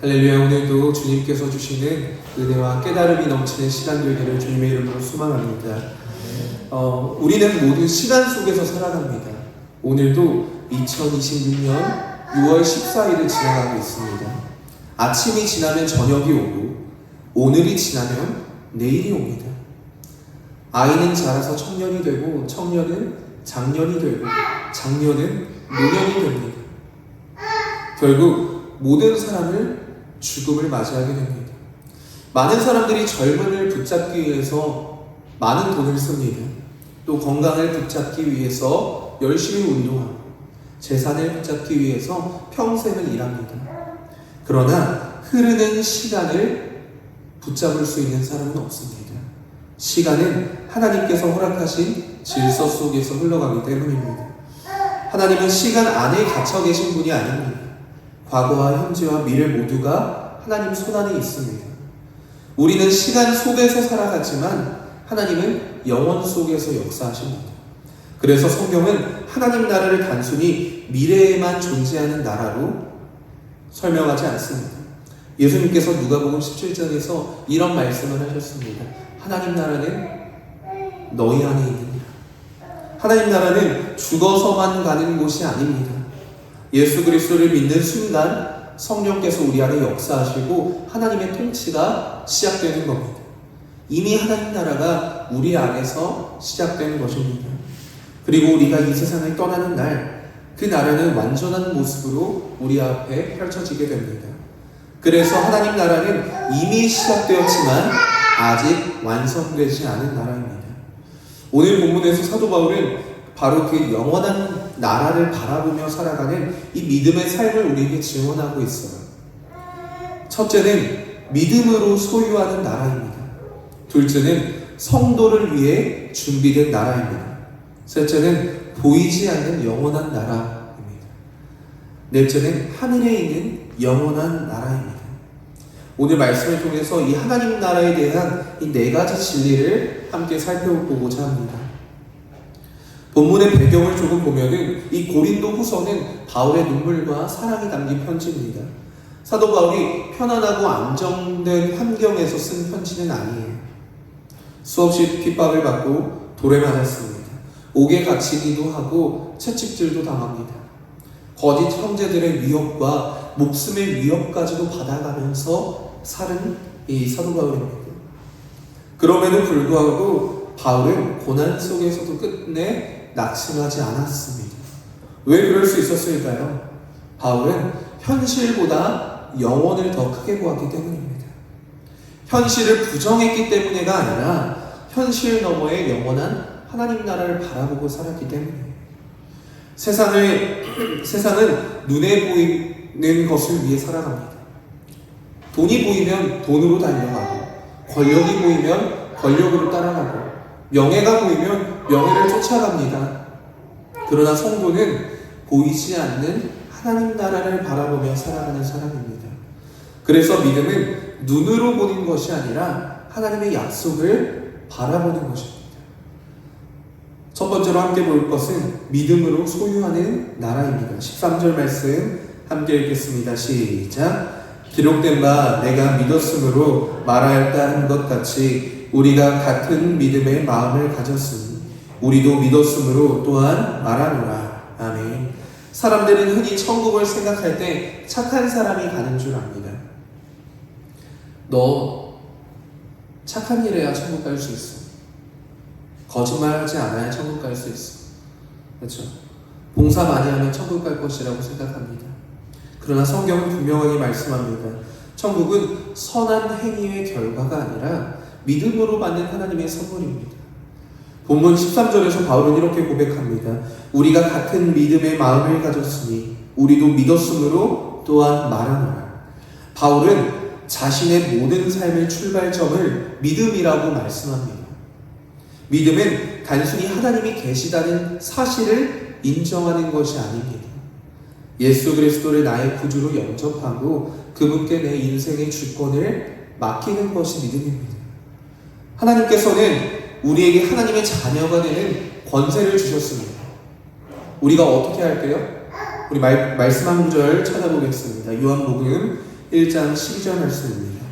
할렐루야. 오늘도 주님께서 주시는 은혜와 깨달음이 넘치는 시간 되기를 주님의 이름으로 소망합니다. 우리는 모두 시간 속에서 살아갑니다. 오늘도 2026년 6월 14일을 지나가고 있습니다. 아침이 지나면 저녁이 오고 오늘이 지나면 내일이 옵니다. 아이는 자라서 청년이 되고 청년은 장년이 되고 장년은 노년이 됩니다. 결국 모든 사람을 죽음을 맞이하게 됩니다. 많은 사람들이 젊음을 붙잡기 위해서 많은 돈을 씁니다. 또 건강을 붙잡기 위해서 열심히 운동하고 재산을 붙잡기 위해서 평생을 일합니다. 그러나 흐르는 시간을 붙잡을 수 있는 사람은 없습니다. 시간은 하나님께서 허락하신 질서 속에서 흘러가기 때문입니다. 하나님은 시간 안에 갇혀 계신 분이 아닙니다. 과거와 현재와 미래 모두가 하나님 손안에 있습니다. 우리는 시간 속에서 살아가지만 하나님은 영원 속에서 역사하십니다. 그래서 성경은 하나님 나라를 단순히 미래에만 존재하는 나라로 설명하지 않습니다. 예수님께서 누가복음 17장에서 이런 말씀을 하셨습니다. 하나님 나라는 너희 안에 있느니라. 하나님 나라는 죽어서만 가는 곳이 아닙니다. 예수 그리스도를 믿는 순간 성령께서 우리 안에 역사하시고 하나님의 통치가 시작되는 겁니다. 이미 하나님 나라가 우리 안에서 시작되는 것입니다. 그리고 우리가 이 세상을 떠나는 날 그 나라는 완전한 모습으로 우리 앞에 펼쳐지게 됩니다. 그래서 하나님 나라는 이미 시작되었지만 아직 완성되지 않은 나라입니다. 오늘 본문에서 사도 바울은 바로 그 영원한 나라를 바라보며 살아가는 이 믿음의 삶을 우리에게 증언하고 있어요. 첫째는 믿음으로 소유하는 나라입니다. 둘째는 성도를 위해 준비된 나라입니다. 셋째는 보이지 않는 영원한 나라입니다. 넷째는 하늘에 있는 영원한 나라입니다. 오늘 말씀을 통해서 이 하나님 나라에 대한 이 네 가지 진리를 함께 살펴보고자 합니다. 본문의 배경을 조금 보면은 이 고린도 후서는 바울의 눈물과 사랑이 담긴 편지입니다. 사도 바울이 편안하고 안정된 환경에서 쓴 편지는 아니에요. 수없이 핍박을 받고 돌에 맞았습니다. 옥에 갇히기도 하고 채찍질도 당합니다. 거짓 형제들의 위협과 목숨의 위협까지도 받아가면서 살은 이 사도 바울입니다. 그럼에도 불구하고 바울은 고난 속에서도 끝내 낙심하지 않았습니다. 왜 그럴 수 있었을까요? 바울은 현실보다 영원을 더 크게 보았기 때문입니다. 현실을 부정했기 때문에가 아니라 현실 너머의 영원한 하나님 나라를 바라보고 살았기 때문이에요. 세상은 눈에 보이는 것을 위해 살아갑니다. 돈이 보이면 돈으로 달려가고, 권력이 보이면 권력으로 따라가고, 명예가 보이면 명예를 쫓아갑니다. 그러나 성도는 보이지 않는 하나님 나라를 바라보며 살아가는 사람입니다. 그래서 믿음은 눈으로 보는 것이 아니라 하나님의 약속을 바라보는 것입니다. 첫 번째로 함께 볼 것은 믿음으로 소유하는 나라입니다. 13절 말씀 함께 읽겠습니다. 시작. 기록된 바 내가 믿었으므로 말하였다 한 것 같이 우리가 같은 믿음의 마음을 가졌으니 우리도 믿었으므로 또한 말하노라. 아멘. 사람들은 흔히 천국을 생각할 때 착한 사람이 가는 줄 압니다. 너 착한 일 해야 천국 갈 수 있어. 거짓말하지 않아야 천국 갈 수 있어. 그렇죠? 봉사 많이 하면 천국 갈 것이라고 생각합니다. 그러나 성경은 분명하게 말씀합니다. 천국은 선한 행위의 결과가 아니라 믿음으로 받는 하나님의 선물입니다. 본문 13절에서 바울은 이렇게 고백합니다. 우리가 같은 믿음의 마음을 가졌으니 우리도 믿었으므로 또한 말하노라. 바울은 자신의 모든 삶의 출발점을 믿음이라고 말씀합니다. 믿음은 단순히 하나님이 계시다는 사실을 인정하는 것이 아닙니다. 예수 그리스도를 나의 구주로 영접하고 그분께 내 인생의 주권을 맡기는 것이 믿음입니다. 하나님께서는 우리에게 하나님의 자녀가 되는 권세를 주셨습니다. 우리가 어떻게 할까요? 우리 말씀 한 구절 찾아보겠습니다. 요한복음 1장 12절 말씀입니다.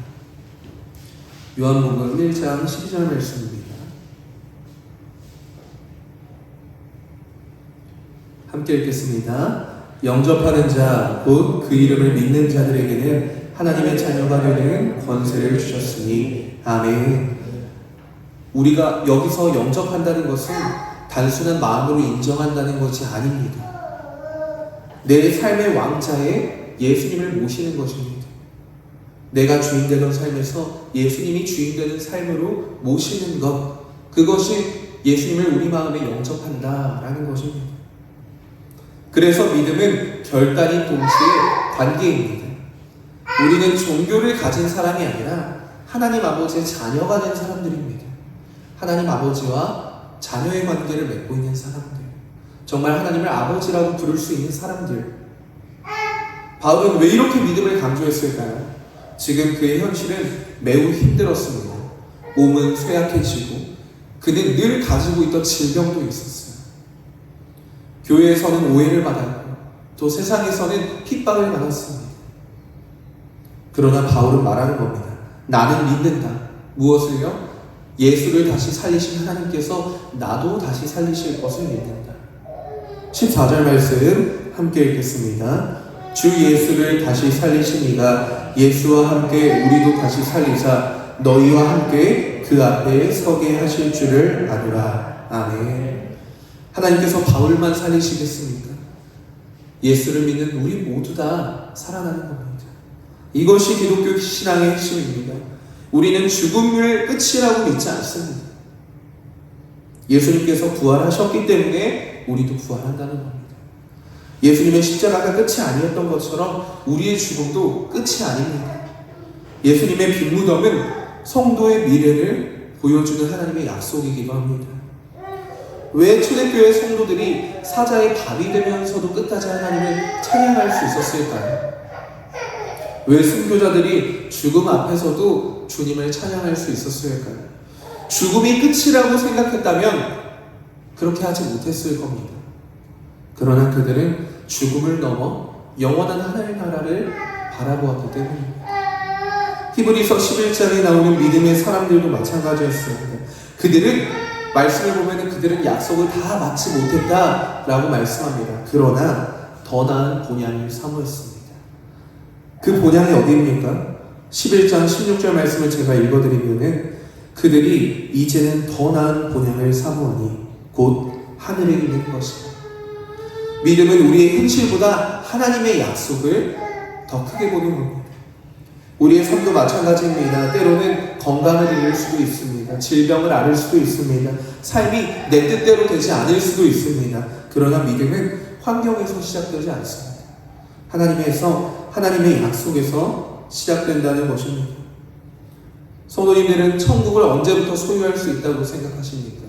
요한복음 1장 12절 말씀입니다. 함께 읽겠습니다. 영접하는 자, 곧 그 이름을 믿는 자들에게는 하나님의 자녀가 되는 권세를 주셨으니 아멘. 우리가 여기서 영접한다는 것은 단순한 마음으로 인정한다는 것이 아닙니다. 내 삶의 왕자에 예수님을 모시는 것입니다. 내가 주인 되던 삶에서 예수님이 주인 되는 삶으로 모시는 것, 그것이 예수님을 우리 마음에 영접한다라는 것입니다. 그래서 믿음은 결단이 동시에 관계입니다. 우리는 종교를 가진 사람이 아니라 하나님 아버지의 자녀가 된 사람들입니다. 하나님 아버지와 자녀의 관계를 맺고 있는 사람들, 정말 하나님을 아버지라고 부를 수 있는 사람들. 바울은 왜 이렇게 믿음을 강조했을까요? 지금 그의 현실은 매우 힘들었습니다. 몸은 쇠약해지고 그는 늘 가지고 있던 질병도 있었어요. 교회에서는 오해를 받았고 또 세상에서는 핍박을 받았습니다. 그러나 바울은 말하는 겁니다. 나는 믿는다. 무엇을요? 예수를 다시 살리신 하나님께서 나도 다시 살리실 것을 믿는다. 14절 말씀 함께 읽겠습니다. 주 예수를 다시 살리시니가 예수와 함께 우리도 다시 살리사 너희와 함께 그 앞에 서게 하실 줄을 아노라. 아멘. 하나님께서 바울만 살리시겠습니까? 예수를 믿는 우리 모두 다 살아나는 겁니다. 이것이 기독교 신앙의 핵심입니다. 우리는 죽음을 끝이라고 믿지 않습니다. 예수님께서 부활하셨기 때문에 우리도 부활한다는 겁니다. 예수님의 십자가가 끝이 아니었던 것처럼 우리의 죽음도 끝이 아닙니다. 예수님의 빈 무덤은 성도의 미래를 보여주는 하나님의 약속이기도 합니다. 왜 초대교회 성도들이 사자의 밥이 되면서도 끝까지 하나님을 찬양할 수 있었을까요? 왜 순교자들이 죽음 앞에서도 주님을 찬양할 수 있었을까요? 죽음이 끝이라고 생각했다면 그렇게 하지 못했을 겁니다. 그러나 그들은 죽음을 넘어 영원한 하나님 나라를 바라보았기 때문입니다. 히브리서 11장에 나오는 믿음의 사람들도 마찬가지였습니다. 그들은 말씀을 보면 그들은 약속을 다 마치 못했다라고 말씀합니다. 그러나 더 나은 본향을 사모했습니다. 그 본향이 어디입니까? 11장 16절 말씀을 제가 읽어드리면 그들이 이제는 더 나은 본향을 사모하니 곧 하늘에 있는 것이다. 믿음은 우리의 현실보다 하나님의 약속을 더 크게 보는 겁니다. 우리의 삶도 마찬가지입니다. 때로는 건강을 잃을 수도 있습니다. 질병을 앓을 수도 있습니다. 삶이 내 뜻대로 되지 않을 수도 있습니다. 그러나 믿음은 환경에서 시작되지 않습니다. 하나님의 약속에서 시작된다는 것입니다. 성도님들은 천국을 언제부터 소유할 수 있다고 생각하십니까?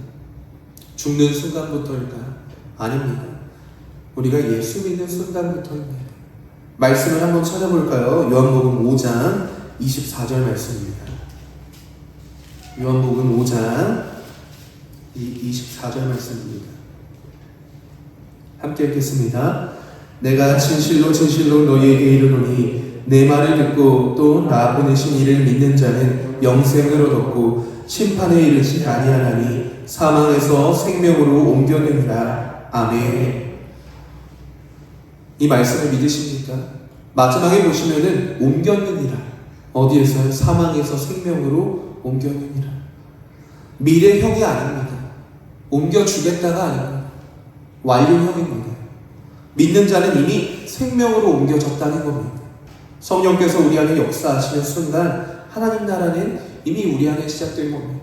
죽는 순간부터일까요? 아닙니다. 우리가 예수 믿는 순간부터입니다. 말씀을 한번 찾아볼까요? 요한복음 5장 24절 말씀입니다. 요한복음 5장 24절 말씀입니다. 함께 읽겠습니다. 내가 진실로 진실로 너희에게 이르노니 내 말을 듣고 또 나 보내신 이를 믿는 자는 영생을 얻었고 심판에 이르지 아니하나니 사망에서 생명으로 옮겨내니라. 아멘. 이 말씀을 믿으십니까? 마지막에 보시면은 옮겼느니라. 어디에서요? 사망에서 생명으로 옮겼느니라. 미래형이 아닙니다. 옮겨주겠다가 아닙니다. 완료형입니다. 믿는 자는 이미 생명으로 옮겨졌다는 겁니다. 성령께서 우리 안에 역사하시는 순간 하나님 나라는 이미 우리 안에 시작된 겁니다.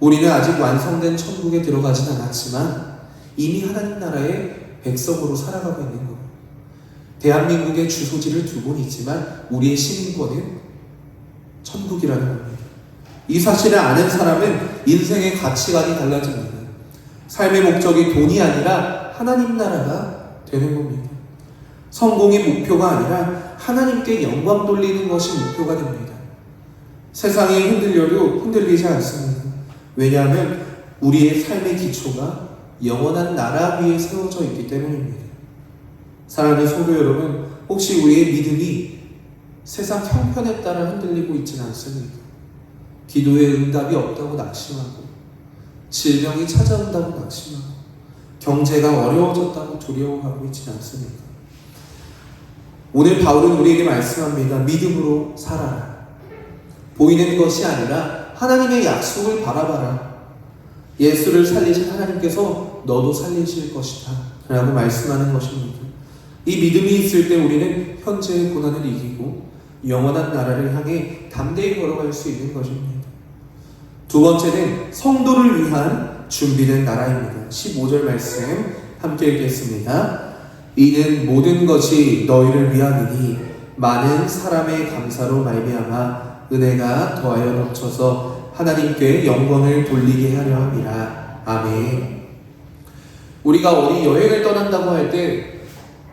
우리는 아직 완성된 천국에 들어가진 않았지만 이미 하나님 나라의 백성으로 살아가고 있는 겁니다. 대한민국의 주소지를 두 번 있지만 우리의 시민권은 천국이라는 겁니다. 이 사실을 아는 사람은 인생의 가치관이 달라집니다. 삶의 목적이 돈이 아니라 하나님 나라가 되는 겁니다. 성공이 목표가 아니라 하나님께 영광 돌리는 것이 목표가 됩니다. 세상이 흔들려도 흔들리지 않습니다. 왜냐하면 우리의 삶의 기초가 영원한 나라 위에 세워져 있기 때문입니다. 사랑하는 성도 여러분, 혹시 우리의 믿음이 세상 형편에 따라 흔들리고 있지는 않습니까? 기도에 응답이 없다고 낙심하고, 질병이 찾아온다고 낙심하고, 경제가 어려워졌다고 두려워하고 있지는 않습니까? 오늘 바울은 우리에게 말씀합니다. 믿음으로 살아라. 보이는 것이 아니라 하나님의 약속을 바라봐라. 예수를 살리신 하나님께서 너도 살리실 것이다 라고 말씀하는 것입니다. 이 믿음이 있을 때 우리는 현재의 고난을 이기고 영원한 나라를 향해 담대히 걸어갈 수 있는 것입니다. 두 번째는 성도를 위한 준비된 나라입니다. 15절 말씀 함께 읽겠습니다. 이는 모든 것이 너희를 위함이니 많은 사람의 감사로 말미암아 은혜가 더하여 넘쳐서 하나님께 영광을 돌리게 하려 함이라. 아멘. 우리가 어디 여행을 떠난다고 할 때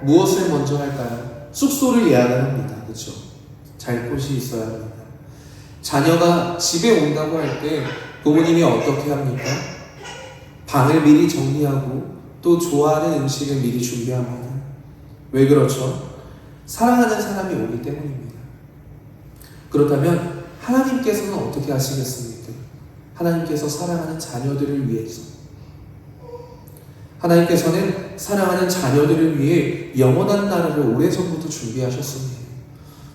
무엇을 먼저 할까요? 숙소를 예약을 합니다. 그렇죠? 잘 곳이 있어야 합니다. 자녀가 집에 온다고 할 때 부모님이 어떻게 합니까? 방을 미리 정리하고 또 좋아하는 음식을 미리 준비합니다. 왜 그렇죠? 사랑하는 사람이 오기 때문입니다. 그렇다면 하나님께서는 어떻게 하시겠습니까? 하나님께서 사랑하는 자녀들을 위해서, 하나님께서는 사랑하는 자녀들을 위해 영원한 나라를 오래전부터 준비하셨습니다.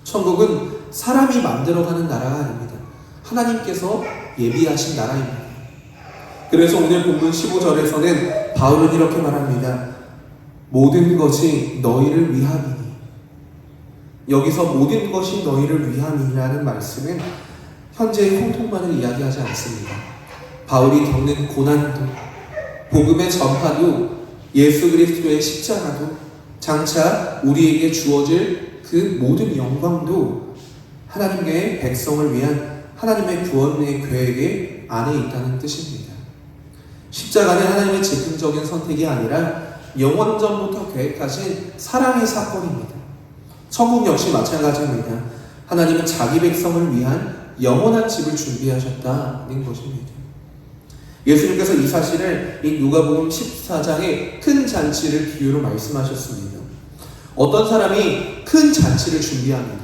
천국은 사람이 만들어가는 나라가 아닙니다. 하나님께서 예비하신 나라입니다. 그래서 오늘 본문 15절에서는 바울은 이렇게 말합니다. 모든 것이 너희를 위함이니. 여기서 모든 것이 너희를 위함이라는 말씀은 현재의 형통만을 이야기하지 않습니다. 바울이 겪는 고난도, 복음의 전파도, 예수 그리스도의 십자가도, 장차 우리에게 주어질 그 모든 영광도 하나님의 백성을 위한 하나님의 구원의 계획의 안에 있다는 뜻입니다. 십자가는 하나님의 즉흥적인 선택이 아니라 영원전부터 계획하신 사랑의 사건입니다. 천국 역시 마찬가지입니다. 하나님은 자기 백성을 위한 영원한 집을 준비하셨다는 것입니다. 예수님께서 이 사실을 이 누가복음 14장의 큰 잔치를 비유로 말씀하셨습니다. 어떤 사람이 큰 잔치를 준비합니다.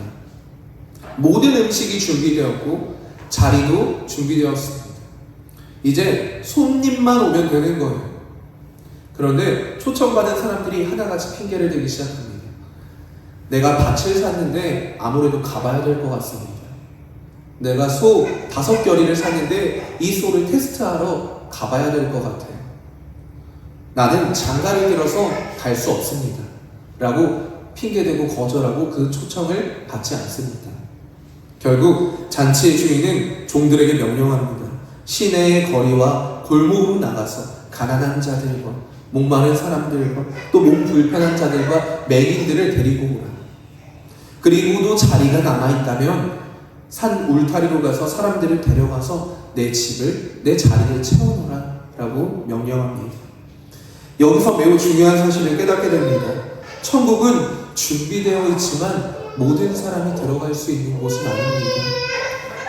모든 음식이 준비되었고 자리도 준비되었습니다. 이제 손님만 오면 되는 거예요. 그런데 초청받은 사람들이 하나같이 핑계를 대기 시작합니다. 내가 밭을 샀는데 아무래도 가봐야 될 것 같습니다. 내가 소 5결이를 샀는데 이 소를 테스트하러 가봐야 될 것 같아요. 나는 장가를 들어서 갈 수 없습니다. 라고 핑계대고 거절하고 그 초청을 받지 않습니다. 결국 잔치의 주인은 종들에게 명령합니다. 시내의 거리와 골목으로 나가서 가난한 자들과 목마른 사람들과 또 몸 불편한 자들과 맹인들을 데리고 오라. 그리고도 자리가 남아있다면 산 울타리로 가서 사람들을 데려가서 내 집을, 내 자리를 채워놓으라 라고 명령합니다. 여기서 매우 중요한 사실을 깨닫게 됩니다. 천국은 준비되어 있지만 모든 사람이 들어갈 수 있는 곳은 아닙니다.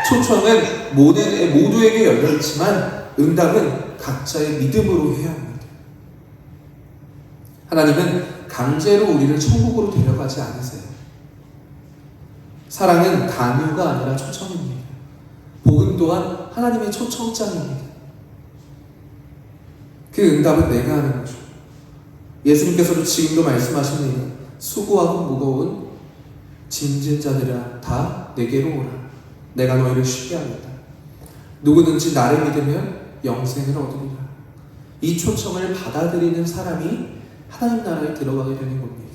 초청은 모두에게 열려있지만 응답은 각자의 믿음으로 해야 합니다. 하나님은 강제로 우리를 천국으로 데려가지 않으세요. 사랑은 강요가 아니라 초청입니다. 복음 또한 하나님의 초청장입니다. 그 응답은 내가 하는 거죠. 예수님께서도 지금도 말씀하십니다. 수고하고 무거운 짐진 자들아 다 내게로 오라. 내가 너희를 쉽게 하겠다. 누구든지 나를 믿으면 영생을 얻으리라. 이 초청을 받아들이는 사람이 하나님 나라에 들어가게 되는 겁니다.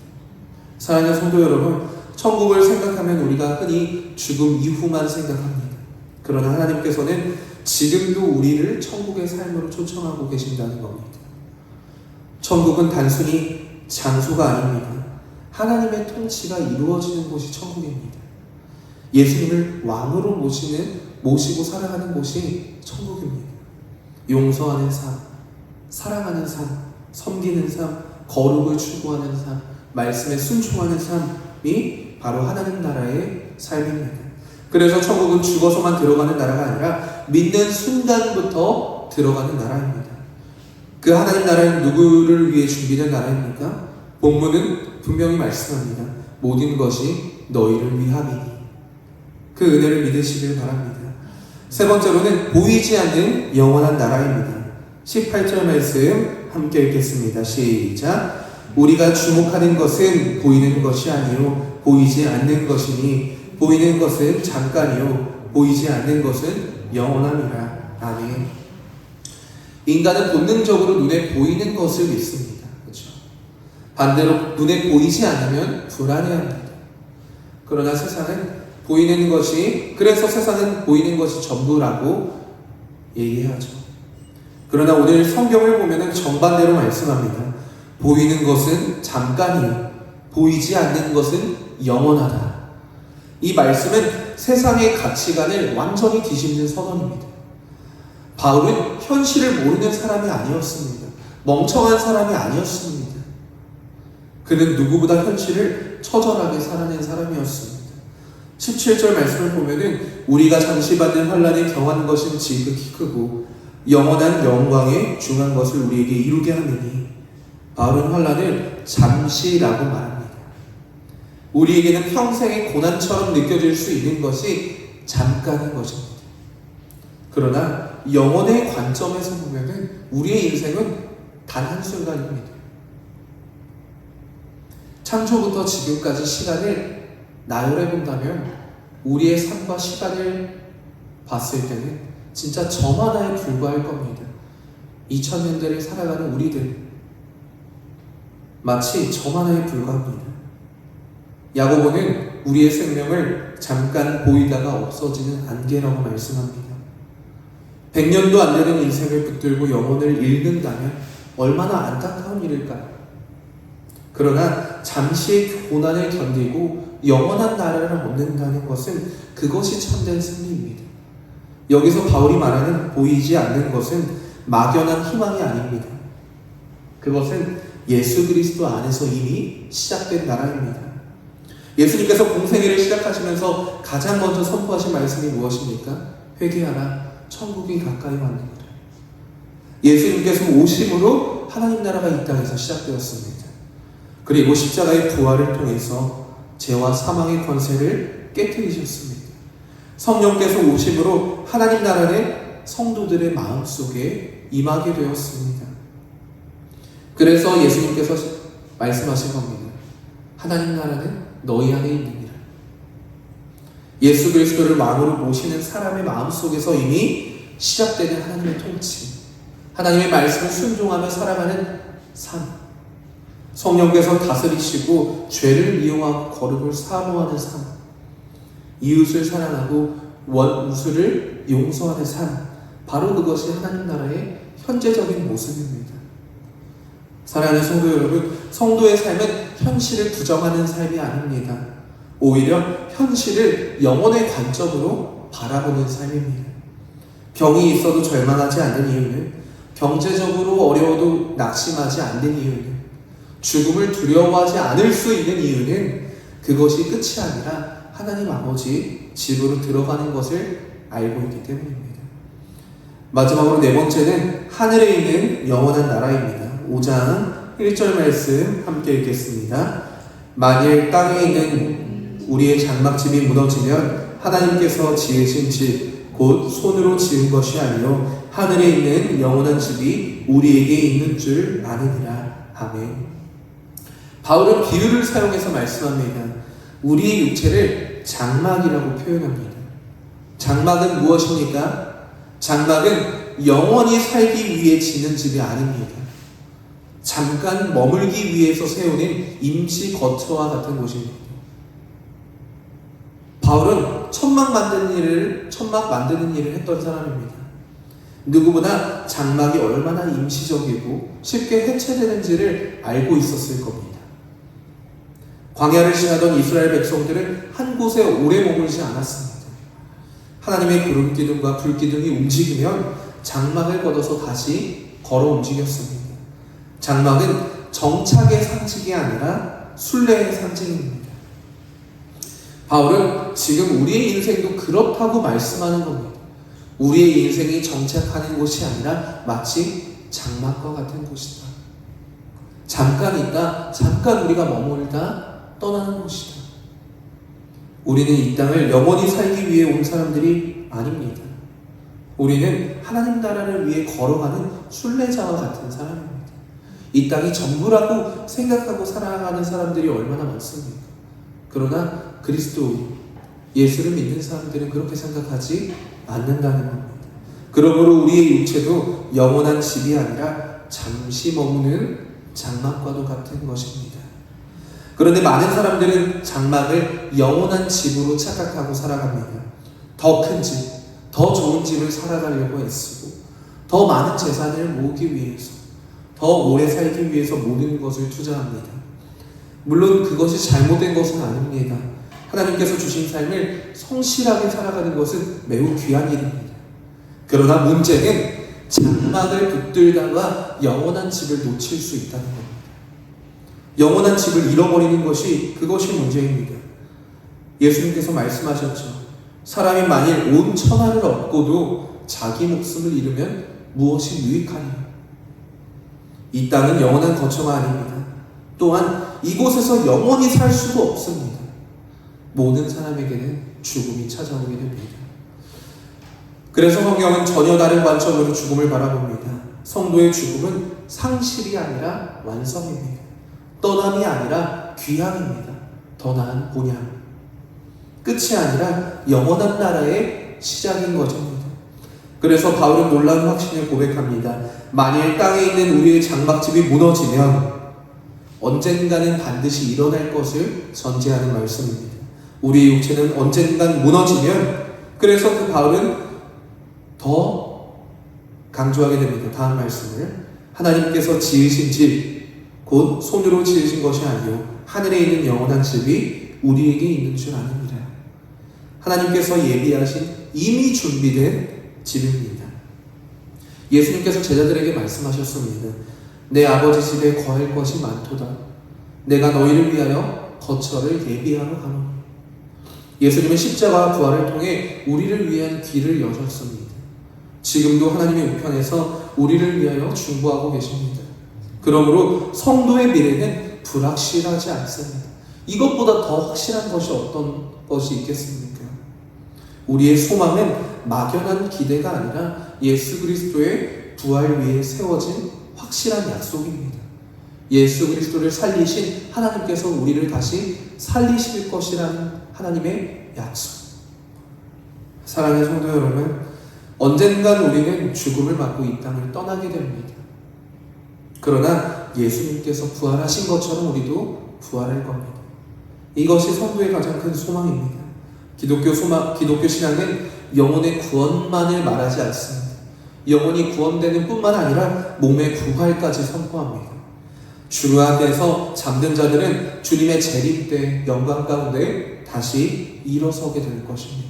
사랑하는 성도 여러분, 천국을 생각하면 우리가 흔히 죽음 이후만 생각합니다. 그러나 하나님께서는 지금도 우리를 천국의 삶으로 초청하고 계신다는 겁니다. 천국은 단순히 장소가 아닙니다. 하나님의 통치가 이루어지는 곳이 천국입니다. 예수님을 왕으로 모시고 살아가는 곳이 천국입니다. 용서하는 삶, 사랑하는 삶, 섬기는 삶, 거룩을 추구하는 삶, 말씀에 순종하는 삶이 바로 하나님 나라의 삶입니다. 그래서 천국은 죽어서만 들어가는 나라가 아니라 믿는 순간부터 들어가는 나라입니다. 그 하나님 나라는 누구를 위해 준비된 나라입니까? 본문은 분명히 말씀합니다. 모든 것이 너희를 위함이니. 그 은혜를 믿으시길 바랍니다. 세 번째로는 보이지 않는 영원한 나라입니다. 18절 말씀 함께 읽겠습니다. 시작. 우리가 주목하는 것은 보이는 것이 아니요 보이지 않는 것이니 보이는 것은 잠깐이요 보이지 않는 것은 영원함이라. 아멘. 인간은 본능적으로 눈에 보이는 것을 믿습니다. 그렇죠? 반대로 눈에 보이지 않으면 불안해합니다. 그러나 세상은 보이는 것이, 그래서 세상은 보이는 것이 전부라고 얘기하죠. 그러나 오늘 성경을 보면 정반대로 말씀합니다. 보이는 것은 잠깐이요 보이지 않는 것은 영원하다. 이 말씀은 세상의 가치관을 완전히 뒤집는 선언입니다. 바울은 현실을 모르는 사람이 아니었습니다. 멍청한 사람이 아니었습니다. 그는 누구보다 현실을 처절하게 살아낸 사람이었습니다. 17절 말씀을 보면은 우리가 잠시 받는 환난에 경한 것은 지극히 크고 영원한 영광에 중한 것을 우리에게 이루게 하느니. 바울은 환난을 잠시라고 말합니다. 우리에게는 평생의 고난처럼 느껴질 수 있는 것이 잠깐인 것입니다. 그러나 영혼의 관점에서 보면은 우리의 인생은 단 한순간입니다. 창조부터 지금까지 시간을 나열해 본다면 우리의 삶과 시간을 봤을 때는 진짜 점 하나에 불과할 겁니다. 2000년대를 살아가는 우리들 마치 점 하나에 불과합니다. 야고보는 우리의 생명을 잠깐 보이다가 없어지는 안개라고 말씀합니다. 100년도 안 되는 인생을 붙들고 영혼을 잃는다면 얼마나 안타까운 일일까요? 그러나 잠시의 고난을 견디고 영원한 나라를 얻는다는 것은 그것이 참된 승리입니다. 여기서 바울이 말하는 보이지 않는 것은 막연한 희망이 아닙니다. 그것은 예수 그리스도 안에서 이미 시작된 나라입니다. 예수님께서 공생애를 시작하시면서 가장 먼저 선포하신 말씀이 무엇입니까? 회개하라, 천국이 가까이 왔느니라. 예수님께서 오심으로 하나님 나라가 이 땅에서 시작되었습니다. 그리고 십자가의 부활을 통해서 죄와 사망의 권세를 깨뜨리셨습니다. 성령께서 오심으로 하나님 나라는 성도들의 마음속에 임하게 되었습니다. 그래서 예수님께서 말씀하신 겁니다. 하나님 나라는 너희 안에 있느니라. 예수 그리스도를 왕으로 모시는 사람의 마음속에서 이미 시작되는 하나님의 통치, 하나님의 말씀을 순종하며 살아가는 삶, 성령께서 다스리시고 죄를 이용하고 거룩을 사모하는 삶, 이웃을 사랑하고 원수를 용서하는 삶, 바로 그것이 하나님 나라의 현재적인 모습입니다. 사랑하는 성도 여러분, 성도의 삶은 현실을 부정하는 삶이 아닙니다. 오히려 현실을 영혼의 관점으로 바라보는 삶입니다. 병이 있어도 절망하지 않는 이유는, 경제적으로 어려워도 낙심하지 않는 이유는, 죽음을 두려워하지 않을 수 있는 이유는 그것이 끝이 아니라 하나님 아버지 집으로 들어가는 것을 알고 있기 때문입니다. 마지막으로 네 번째는 하늘에 있는 영원한 나라입니다. 5장 1절 말씀 함께 읽겠습니다. 만일 땅에 있는 우리의 장막집이 무너지면 하나님께서 지으신 집, 곧 손으로 지은 것이 아니요 하늘에 있는 영원한 집이 우리에게 있는 줄 아느니라. 아멘. 바울은 비유를 사용해서 말씀합니다. 우리의 육체를 장막이라고 표현합니다. 장막은 무엇입니까? 장막은 영원히 살기 위해 지는 집이 아닙니다. 잠깐 머물기 위해서 세우는 임시 거처와 같은 곳입니다. 바울은 천막 만드는 일을 했던 사람입니다. 누구보다 장막이 얼마나 임시적이고 쉽게 해체되는지를 알고 있었을 겁니다. 광야를 지나던 이스라엘 백성들은 한 곳에 오래 머물지 않았습니다. 하나님의 구름 기둥과 불 기둥이 움직이면 장막을 걷어서 다시 걸어 움직였습니다. 장막은 정착의 상징이 아니라 순례의 상징입니다. 바울은 지금 우리의 인생도 그렇다고 말씀하는 겁니다. 우리의 인생이 정착하는 곳이 아니라 마치 장막과 같은 곳이다. 잠깐 있다, 잠깐 우리가 머물다 떠나는 곳이다. 우리는 이 땅을 영원히 살기 위해 온 사람들이 아닙니다. 우리는 하나님 나라를 위해 걸어가는 순례자와 같은 사람입니다. 이 땅이 전부라고 생각하고 살아가는 사람들이 얼마나 많습니까? 그러나 그리스도 예수를 믿는 사람들은 그렇게 생각하지 않는다는 겁니다. 그러므로 우리의 육체도 영원한 집이 아니라 잠시 머무는 장막과도 같은 것입니다. 그런데 많은 사람들은 장막을 영원한 집으로 착각하고 살아갑니다. 더 큰 집, 더 좋은 집을 살아가려고 애쓰고 더 많은 재산을 모으기 위해서, 더 오래 살기 위해서 모든 것을 투자합니다. 물론 그것이 잘못된 것은 아닙니다. 하나님께서 주신 삶을 성실하게 살아가는 것은 매우 귀한 일입니다. 그러나 문제는 장막을 붙들다가 영원한 집을 놓칠 수 있다는 겁니다. 영원한 집을 잃어버리는 그것이 문제입니다. 예수님께서 말씀하셨죠. 사람이 만일 온 천하를 얻고도 자기 목숨을 잃으면 무엇이 유익하냐. 이 땅은 영원한 거처가 아닙니다. 또한 이곳에서 영원히 살 수도 없습니다. 모든 사람에게는 죽음이 찾아오게 됩니다. 그래서 성경은 전혀 다른 관점으로 죽음을 바라봅니다. 성도의 죽음은 상실이 아니라 완성입니다. 떠남이 아니라 귀함입니다. 더 나은 본향. 끝이 아니라 영원한 나라의 시작인 것입니다. 그래서 바울은 놀라운 확신을 고백합니다. 만일 땅에 있는 우리의 장막집이 무너지면 언젠가는 반드시 일어날 것을 전제하는 말씀입니다. 우리의 육체는 언젠간 무너지면, 그래서 그 바울은 더 강조하게 됩니다. 다음 말씀을, 하나님께서 지으신 집, 곧 손으로 지으신 것이 아니요 하늘에 있는 영원한 집이 우리에게 있는 줄 아닙니다. 하나님께서 예비하신 이미 준비된 집입니다. 예수님께서 제자들에게 말씀하셨습니다. 내 아버지 집에 거할 것이 많도다. 내가 너희를 위하여 거처를 예비하러 가노니. 예수님은 십자가와 부활을 통해 우리를 위한 길을 여셨습니다. 지금도 하나님의 우편에서 우리를 위하여 중보하고 계십니다. 그러므로 성도의 미래는 불확실하지 않습니다. 이것보다 더 확실한 것이 어떤 것이 있겠습니까? 우리의 소망은 막연한 기대가 아니라 예수 그리스도의 부활 위에 세워진 확실한 약속입니다. 예수 그리스도를 살리신 하나님께서 우리를 다시 살리실 것이라는 하나님의 약속. 사랑하는 성도 여러분, 언젠간 우리는 죽음을 맞고 이 땅을 떠나게 됩니다. 그러나 예수님께서 부활하신 것처럼 우리도 부활할 겁니다. 이것이 성도의 가장 큰 소망입니다. 기독교 신앙은 영혼의 구원만을 말하지 않습니다. 영혼이 구원되는 뿐만 아니라 몸의 부활까지 선포합니다. 주 안에서 잠든 자들은 주님의 재림 때 영광 가운데 다시 일어서게 될 것입니다.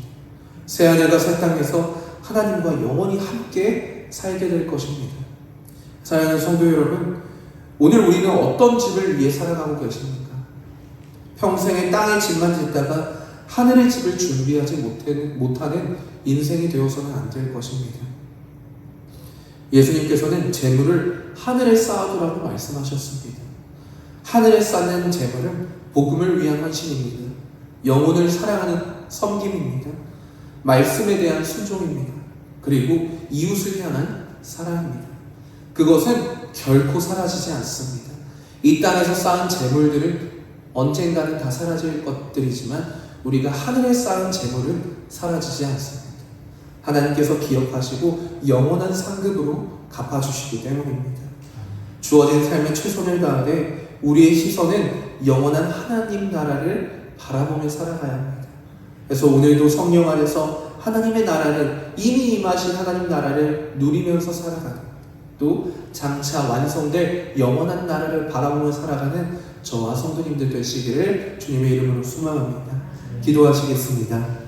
새하늘과 새 땅에서 하나님과 영원히 함께 살게 될 것입니다. 사랑하는 성도 여러분, 오늘 우리는 어떤 집을 위해 살아가고 계십니까? 평생에 땅의 집만 짓다가 하늘의 집을 준비하지 못하는 인생이 되어서는 안 될 것입니다. 예수님께서는 재물을 하늘에 쌓아두라고 말씀하셨습니다. 하늘에 쌓는 재물은 복음을 위한 헌신입니다. 영혼을 사랑하는 섬김입니다. 말씀에 대한 순종입니다. 그리고 이웃을 향한 사랑입니다. 그것은 결코 사라지지 않습니다. 이 땅에서 쌓은 재물들은 언젠가는 다 사라질 것들이지만 우리가 하늘에 쌓은 재물은 사라지지 않습니다. 하나님께서 기억하시고 영원한 상급으로 갚아주시기 때문입니다. 주어진 삶에 최선을 다하되 우리의 시선은 영원한 하나님 나라를 바라보며 살아가야 합니다. 그래서 오늘도 성령 안에서 하나님의 나라를, 이미 임하신 하나님 나라를 누리면서 살아가는, 또 장차 완성될 영원한 나라를 바라보며 살아가는 저와 성도님들 되시기를 주님의 이름으로 소망합니다. 기도하시겠습니다.